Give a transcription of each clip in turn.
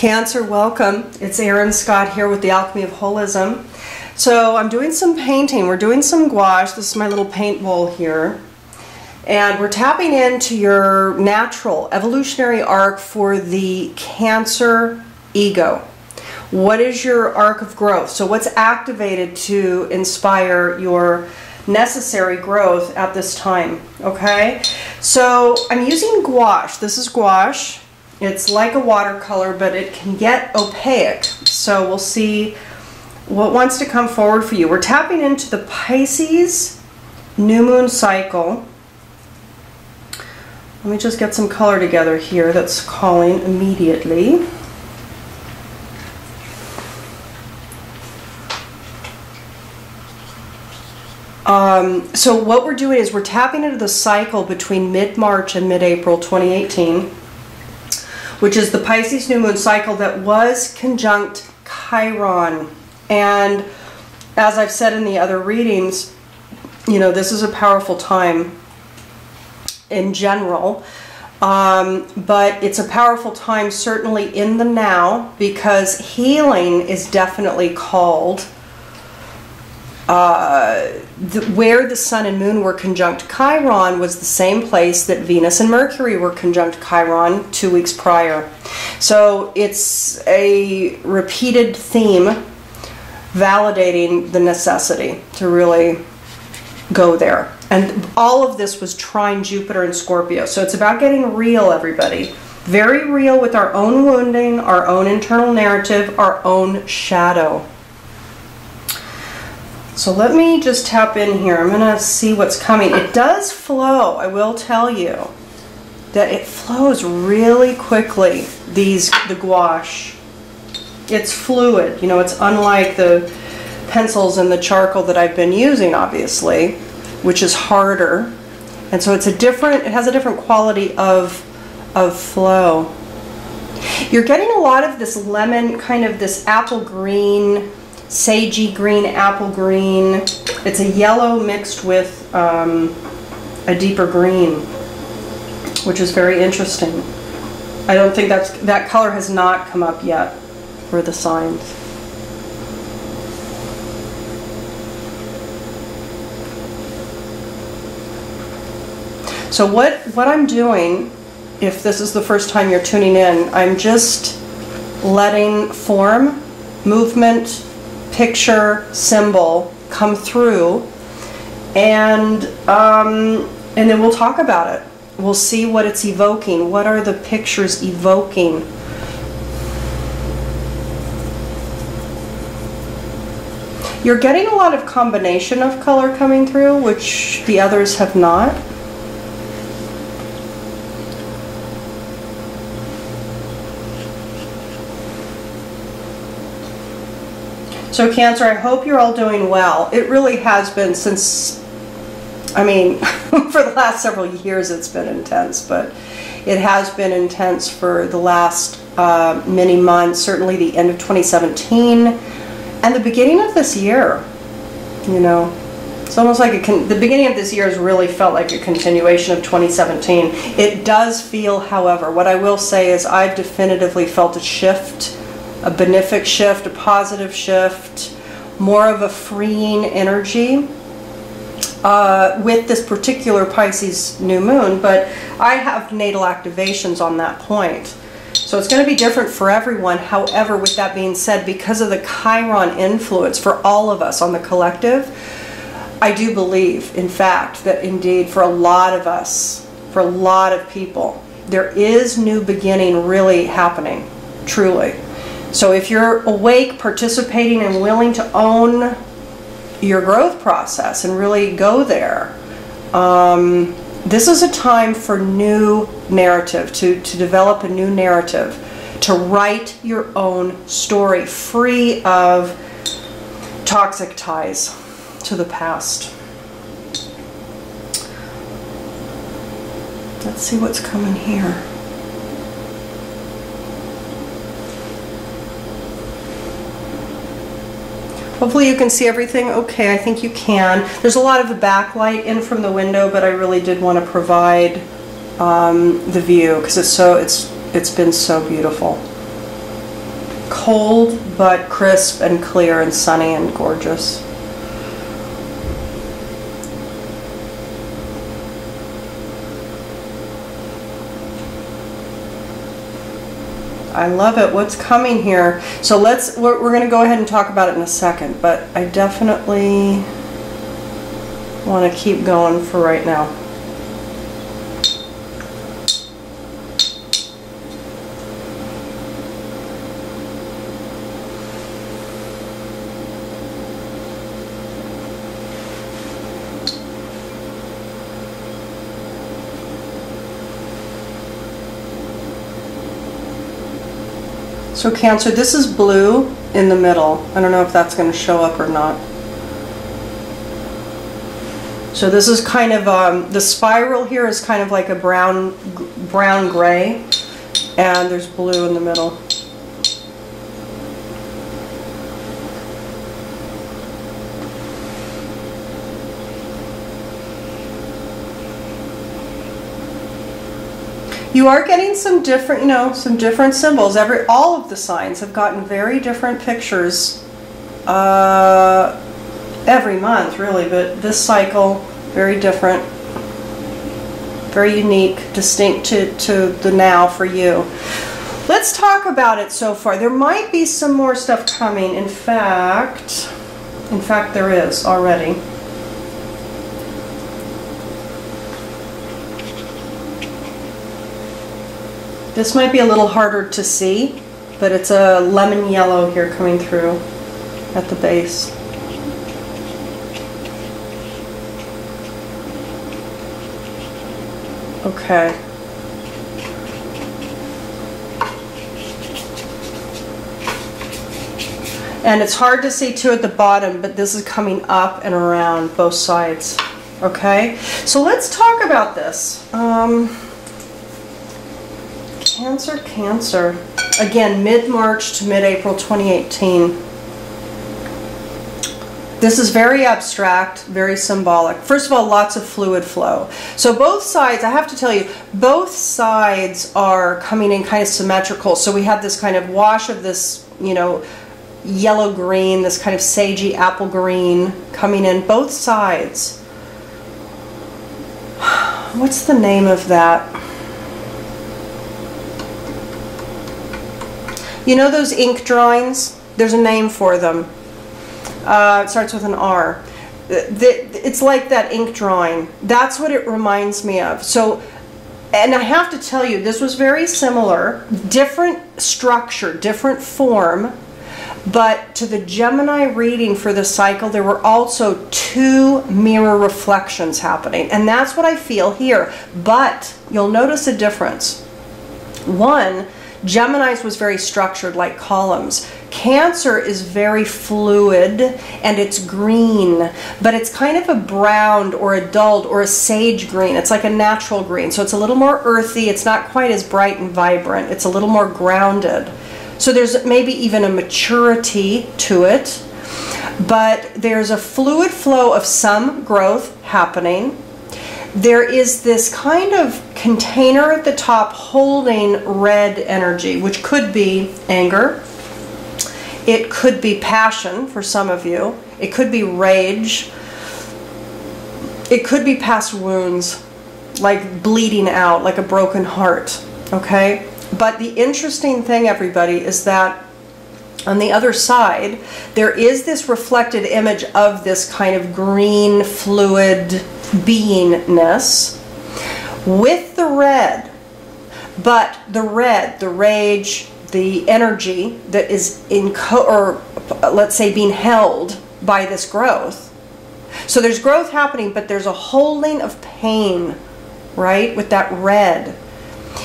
Cancer, welcome. It's Erin Scott here with the Alchemy of Holism. So I'm doing some painting. We're doing some gouache. This is my little paint bowl here. And we're tapping into your natural evolutionary arc for the Cancer ego. What is your arc of growth? So what's activated to inspire your necessary growth at this time? Okay, so I'm using gouache. This is gouache. It's like a watercolor, but it can get opaque. So we'll see what wants to come forward for you. We're tapping into the Pisces new moon cycle. Let me just get some color together here that's calling immediately. So what we're doing is we're tapping into the cycle between mid-March and mid-April 2018, which is the Pisces new moon cycle that was conjunct Chiron. And as I've said in the other readings, you know, this is a powerful time in general, but it's a powerful time certainly in the now, because healing is definitely called. Where the sun and moon were conjunct Chiron was the same place that Venus and Mercury were conjunct Chiron 2 weeks prior. So it's a repeated theme validating the necessity to really go there. And all of this was trine Jupiter and Scorpio. So it's about getting real, everybody. Very real with our own wounding, our own internal narrative, our own shadow. So let me just tap in here. I'm going to see what's coming. It does flow. I will tell you that it flows really quickly, the gouache. It's fluid. You know, it's unlike the pencils and the charcoal that I've been using, obviously, which is harder. And so it has a different quality of flow. You're getting a lot of this lemon, kind of this apple green, sagey green, apple green. It's a yellow mixed with a deeper green, which is very interesting. I don't think that color has not come up yet for the signs. So what I'm doing, if this is the first time you're tuning in, I'm just letting form, movement, picture, symbol come through, and then we'll talk about it. We'll see what it's evoking. What are the pictures evoking? You're getting a lot of combination of color coming through, which the others have not. So Cancer, I hope you're all doing well. It really has been since, I mean, for the last several years it's been intense, but it has been intense for the last many months, certainly the end of 2017 and the beginning of this year. You know, it's almost like the beginning of this year has really felt like a continuation of 2017. It does feel, however, what I will say is I've definitively felt a shift, a benefic shift, a positive shift, more of a freeing energy with this particular Pisces new moon, but I have natal activations on that point. So it's going to be different for everyone. However, with that being said, because of the Chiron influence for all of us on the collective, I do believe, in fact, that indeed for a lot of us, for a lot of people, there is new beginning really happening, truly. So if you're awake, participating, and willing to own your growth process and really go there, this is a time for new narrative, to develop a new narrative, to write your own story, free of toxic ties to the past. Let's see what's coming here. Hopefully you can see everything okay. I think you can. There's a lot of the backlight in from the window, but I really did want to provide the view because it's been so beautiful. cold but crisp and clear and sunny and gorgeous. I love it. What's coming here? So we're going to go ahead and talk about it in a second, but I definitely want to keep going for right now. So Cancer, this is blue in the middle. I don't know if that's going to show up or not. So this is kind of, the spiral here is kind of like a brown gray, and there's blue in the middle. You are getting some different, some different symbols. All of the signs have gotten very different pictures every month, really, but this cycle, very different, very unique, distinct to the now for you. Let's talk about it so far. There might be some more stuff coming. In fact, there is already. This might be a little harder to see, but it's a lemon yellow here coming through at the base. Okay. And it's hard to see too at the bottom, but this is coming up and around both sides. Okay? So let's talk about this. Cancer. Again, mid-March to mid-April 2018. This is very abstract, very symbolic. First of all, lots of fluid flow. So both sides, I have to tell you, both sides are coming in kind of symmetrical. So we have this kind of wash of this, yellow-green, this kind of sagey apple green coming in both sides. What's the name of that? You know those ink drawings? There's a name for them. It starts with an R. It's like that ink drawing. That's what it reminds me of. So, and I have to tell you, this was very similar, different structure, different form, but to the Gemini reading for the cycle, there were also two mirror reflections happening. And that's what I feel here. But you'll notice a difference. One, Gemini's was very structured, like columns. Cancer is very fluid, and it's green, but it's kind of a browned or a dulled or a sage green. It's like a natural green, so it's a little more earthy. It's not quite as bright and vibrant. It's a little more grounded. So there's maybe even a maturity to it, but there's a fluid flow of some growth happening. There is this kind of container at the top holding red energy, which could be anger. It could be passion for some of you. It could be rage. It could be past wounds, like bleeding out, like a broken heart, okay? But the interesting thing, everybody, is that on the other side, there is this reflected image of this kind of green, fluid beingness with the red. But the red, the rage, the energy that is let's say being held by this growth. So there's growth happening, but there's a holding of pain, right, with that red.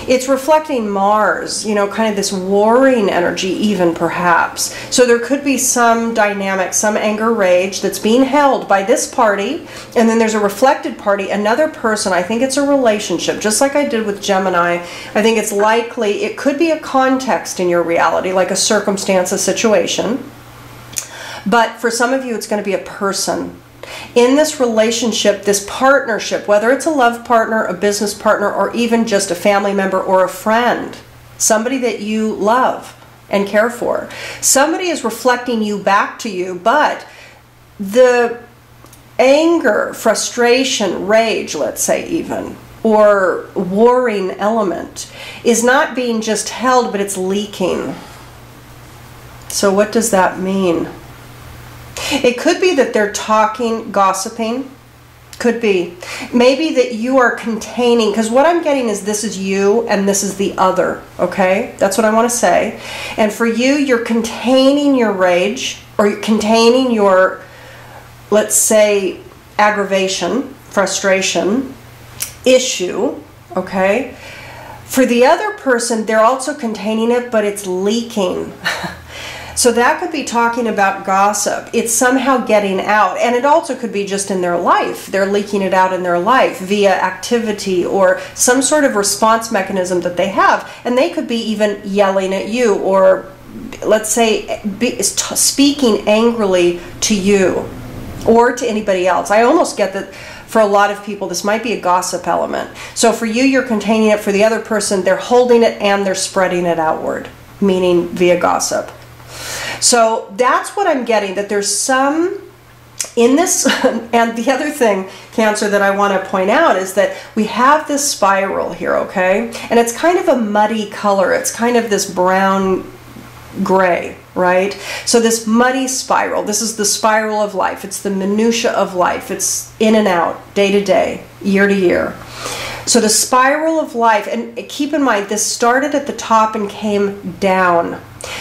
It's reflecting Mars, kind of this warring energy even perhaps. So there could be some dynamic, some anger, rage that's being held by this party, and then there's a reflected party, another person. I think it's a relationship, just like I did with Gemini. I think it's likely, it could be a context in your reality, like a circumstance, a situation. But for some of you, it's going to be a person. In this relationship, this partnership, whether it's a love partner, a business partner, or even just a family member or a friend, somebody that you love, and care for. Somebody is reflecting you back to you, but the anger, frustration, rage, let's say even, or warring element is not being just held, but it's leaking. So what does that mean? It could be that they're talking, gossiping. Could be. Maybe that you are containing, because what I'm getting is this is you and this is the other, okay? That's what I want to say. And for you, you're containing your rage, or you're containing your, let's say, aggravation, frustration, issue, okay? For the other person, they're also containing it, but it's leaking. So that could be talking about gossip. It's somehow getting out. And it also could be just in their life. They're leaking it out in their life via activity or some sort of response mechanism that they have. And they could be even yelling at you, or let's say speaking angrily to you or to anybody else. I almost get that for a lot of people this might be a gossip element. So for you, you're containing it. For the other person, they're holding it and they're spreading it outward, meaning via gossip. So that's what I'm getting, that there's some in this. And the other thing, Cancer, that I want to point out is that we have this spiral here, okay? And it's kind of a muddy color. It's kind of this brown gray, right? So this muddy spiral, this is the spiral of life. It's the minutia of life. It's in and out, day to day, year to year. So the spiral of life, and keep in mind, this started at the top and came down.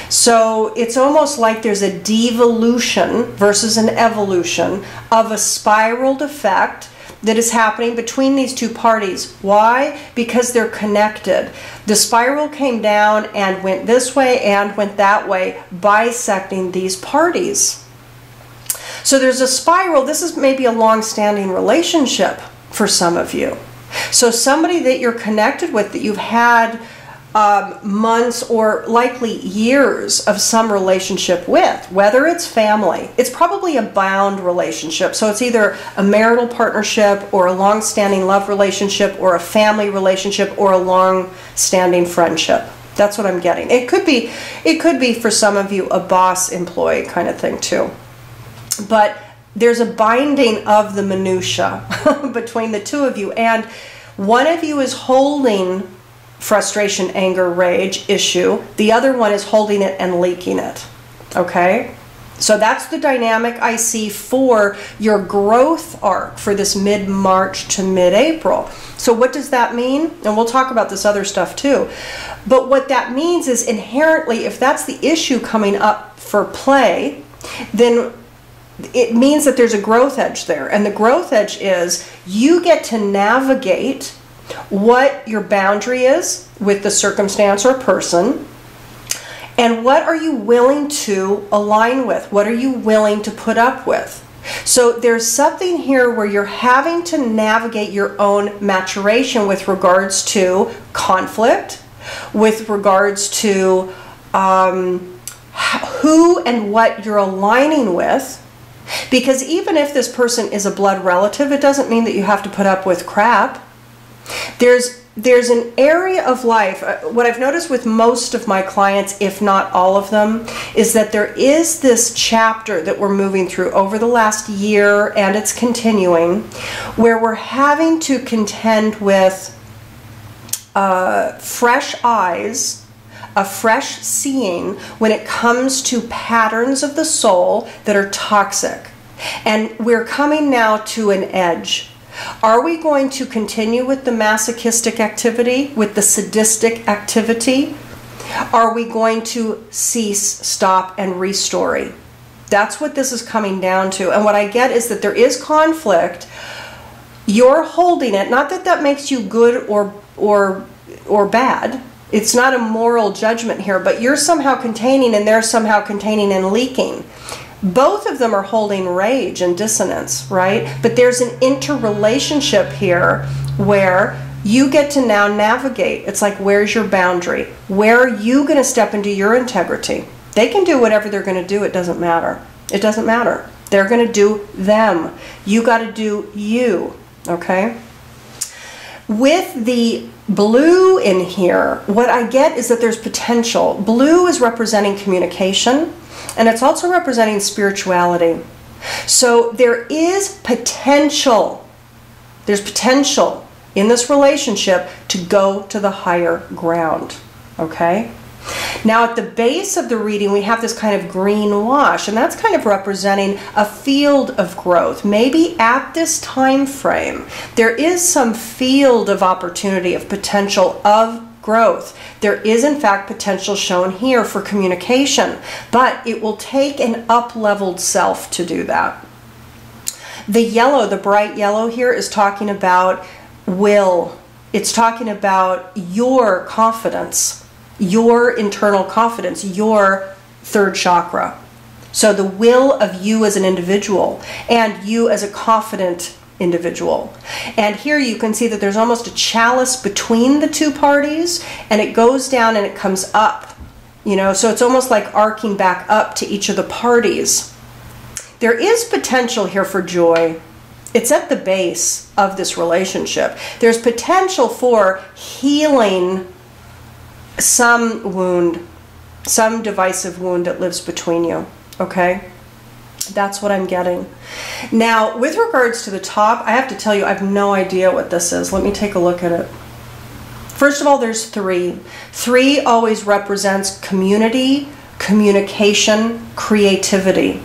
So it's almost like there's a devolution versus an evolution of a spiraled effect that is happening between these two parties. Why? Because they're connected. The spiral came down and went this way and went that way, bisecting these parties. So there's a spiral. This is maybe a long-standing relationship for some of you. So somebody that you're connected with, that you've had months or likely years of some relationship with, whether it's family, it's probably a bound relationship. So it's either a marital partnership or a long-standing love relationship or a family relationship or a long-standing friendship. That's what I'm getting. It could be for some of you a boss-employee kind of thing too. But there's a binding of the minutia between the two of you, and one of you is holding frustration, anger, rage, issue. The other one is holding it and leaking it. Okay? So that's the dynamic I see for your growth arc for this mid-March to mid-April. So what does that mean? And we'll talk about this other stuff too. But what that means is inherently, if that's the issue coming up for play, then it means that there's a growth edge there. And the growth edge is you get to navigate what your boundary is with the circumstance or person, and what are you willing to align with? What are you willing to put up with? So there's something here where you're having to navigate your own maturation with regards to conflict, with regards to who and what you're aligning with. Because even if this person is a blood relative, it doesn't mean that you have to put up with crap. There's an area of life, what I've noticed with most of my clients, if not all of them, is that there is this chapter that we're moving through over the last year, and it's continuing, where we're having to contend with fresh eyes, a fresh seeing when it comes to patterns of the soul that are toxic. And we're coming now to an edge. Are we going to continue with the masochistic activity, with the sadistic activity? Are we going to cease, stop, and restory? That's what this is coming down to. And what I get is that there is conflict. You're holding it. Not that that makes you good or bad. It's not a moral judgment here, but you're somehow containing and they're somehow containing and leaking. Both of them are holding rage and dissonance, right? But there's an interrelationship here where you get to now navigate. It's like, where's your boundary? Where are you going to step into your integrity? They can do whatever they're going to do. It doesn't matter. It doesn't matter. They're going to do them. You got to do you, okay? With the blue in here, what I get is that there's potential. Blue is representing communication, and it's also representing spirituality. So there is potential. There's potential in this relationship to go to the higher ground. Okay? Now at the base of the reading we have this kind of green wash, and that's kind of representing a field of growth. Maybe at this time frame there is some field of opportunity, of potential, of growth. There is in fact potential shown here for communication, but it will take an up-leveled self to do that. The yellow, the bright yellow here, is talking about will. It's talking about your confidence, your internal confidence, your third chakra. So the will of you as an individual and you as a confident individual. And here you can see that there's almost a chalice between the two parties, and it goes down and it comes up, you know, so it's almost like arcing back up to each of the parties. There is potential here for joy. It's at the base of this relationship. There's potential for healing some wound, some divisive wound that lives between you, okay? That's what I'm getting. Now, with regards to the top, I have to tell you, I have no idea what this is. Let me take a look at it. First of all, there's 3. 3 always represents community, communication, creativity.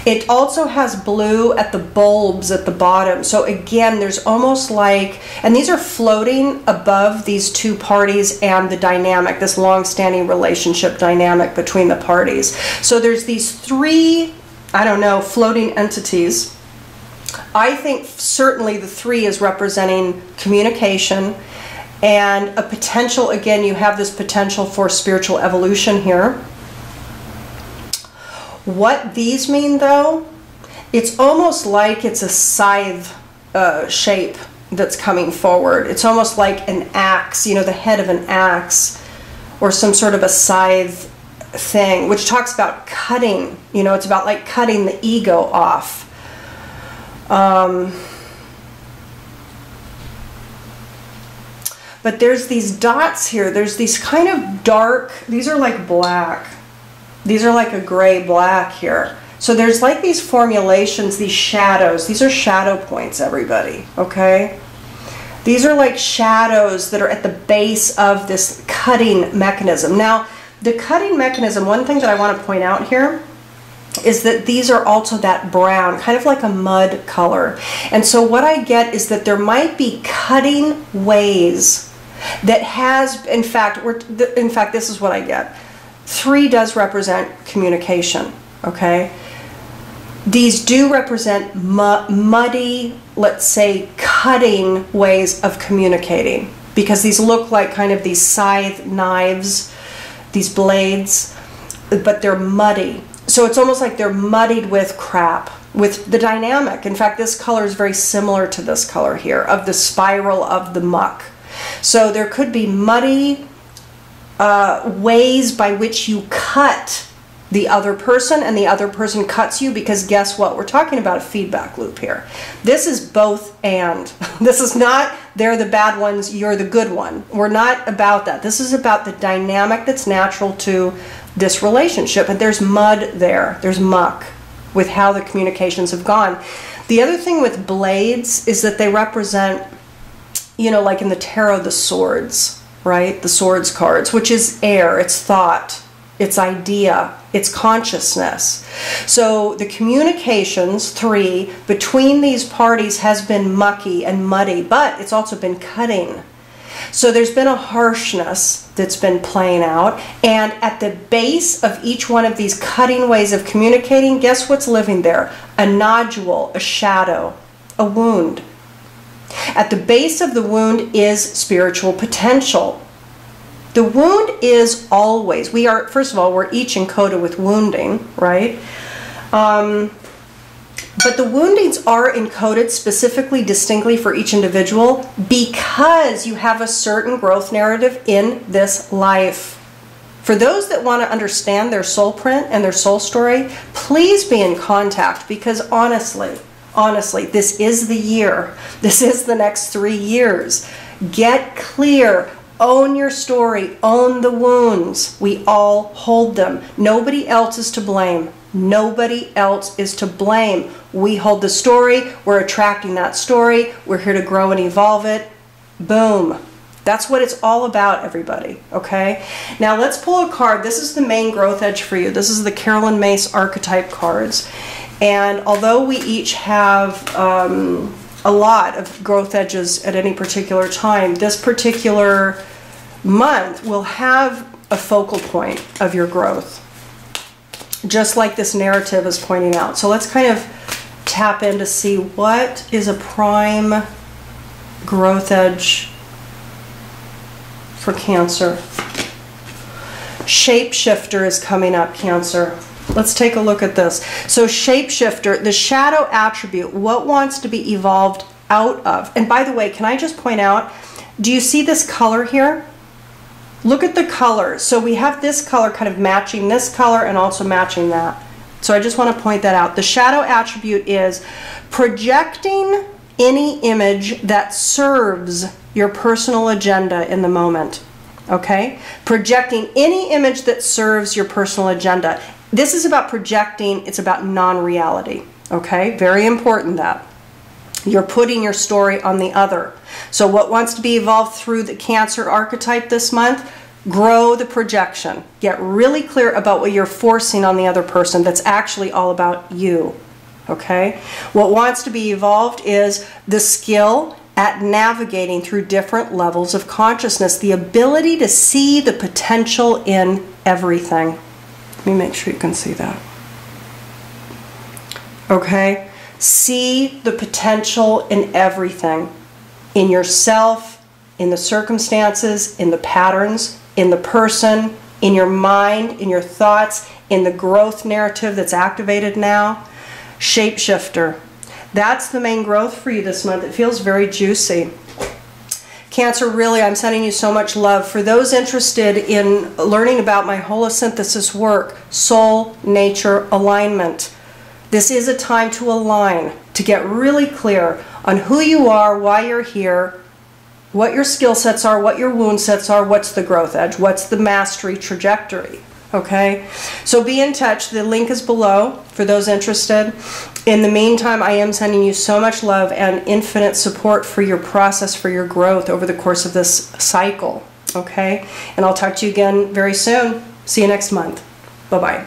It also has blue at the bulbs at the bottom. So again, there's almost like, and these are floating above these two parties and the dynamic, this long-standing relationship dynamic between the parties. So there's these 3, I don't know, floating entities. I think certainly the 3 is representing communication and a potential, again, you have this potential for spiritual evolution here. What these mean, though, it's almost like it's a scythe shape that's coming forward. It's almost like an axe, you know, the head of an axe, or some sort of a scythe thing, which talks about cutting. You know, it's about like cutting the ego off. But there's these dots here. There's these kind of dark, these are like black. These are like a gray-black here. So there's like these formulations, these shadows. These are shadow points, everybody, okay? These are like shadows that are at the base of this cutting mechanism. Now, the cutting mechanism, one thing that I want to point out here is that these are also that brown, kind of like a mud color. And so what I get is that there might be cutting ways that has, in fact, this is what I get. 3 does represent communication, okay? These do represent muddy, let's say, cutting ways of communicating, because these look like kind of these scythe knives, these blades, but they're muddy. So it's almost like they're muddied with crap, with the dynamic. In fact, this color is very similar to this color here, of the spiral of the muck. So there could be muddy ways by which you cut the other person, and the other person cuts you, because guess what? We're talking about a feedback loop here. This is both and. This is not they're the bad ones, you're the good one. We're not about that. This is about the dynamic that's natural to this relationship. And there's mud there. There's muck with how the communications have gone. The other thing with blades is that they represent, you know, like in the tarot, the swords. Right? The swords cards, which is air, it's thought, it's idea, it's consciousness. So the communications, 3, between these parties has been mucky and muddy, but it's also been cutting. So there's been a harshness that's been playing out, and at the base of each one of these cutting ways of communicating, guess what's living there? A nodule, a shadow, a wound. At the base of the wound is spiritual potential. The wound is always, we are, first of all, we're each encoded with wounding, right? But the woundings are encoded specifically, distinctly for each individual, because you have a certain growth narrative in this life. For those that want to understand their soul print and their soul story, please be in contact, because honestly, this is the year. This is the next 3 years. Get clear. Own your story. Own the wounds. We all hold them. Nobody else is to blame. Nobody else is to blame. We hold the story. We're attracting that story. We're here to grow and evolve it. Boom. That's what it's all about, everybody, okay? Now let's pull a card. This is the main growth edge for you. This is the Carolyn Mace archetype cards. And although we each have a lot of growth edges at any particular time, this particular month will have a focal point of your growth, just like this narrative is pointing out. So let's kind of tap in to see what is a prime growth edge for Cancer. Shapeshifter is coming up, Cancer. Let's take a look at this. So Shapeshifter, the shadow attribute, what wants to be evolved out of? And by the way, can I just point out, do you see this color here? Look at the color. So we have this color kind of matching this color and also matching that. So I just want to point that out. The shadow attribute is projecting any image that serves your personal agenda in the moment. Okay? Projecting any image that serves your personal agenda. This is about projecting, it's about non-reality. Okay? Very important that. You're putting your story on the other. So what wants to be evolved through the Cancer archetype this month? Grow the projection. Get really clear about what you're forcing on the other person that's actually all about you. Okay? What wants to be evolved is the skill at navigating through different levels of consciousness, the ability to see the potential in everything. Let me make sure you can see that. Okay? See the potential in everything. In yourself, in the circumstances, in the patterns, in the person, in your mind, in your thoughts, in the growth narrative that's activated now. Shapeshifter. That's the main growth for you this month. It feels very juicy. Cancer, really, I'm sending you so much love. For those interested in learning about my holosynthesis work, soul, nature, alignment, this is a time to align, to get really clear on who you are, why you're here, what your skill sets are, what your wound sets are, what's the growth edge, what's the mastery trajectory. Okay, so be in touch. The link is below for those interested. In the meantime, I am sending you so much love and infinite support for your process, for your growth over the course of this cycle. Okay, and I'll talk to you again very soon. See you next month. Bye-bye.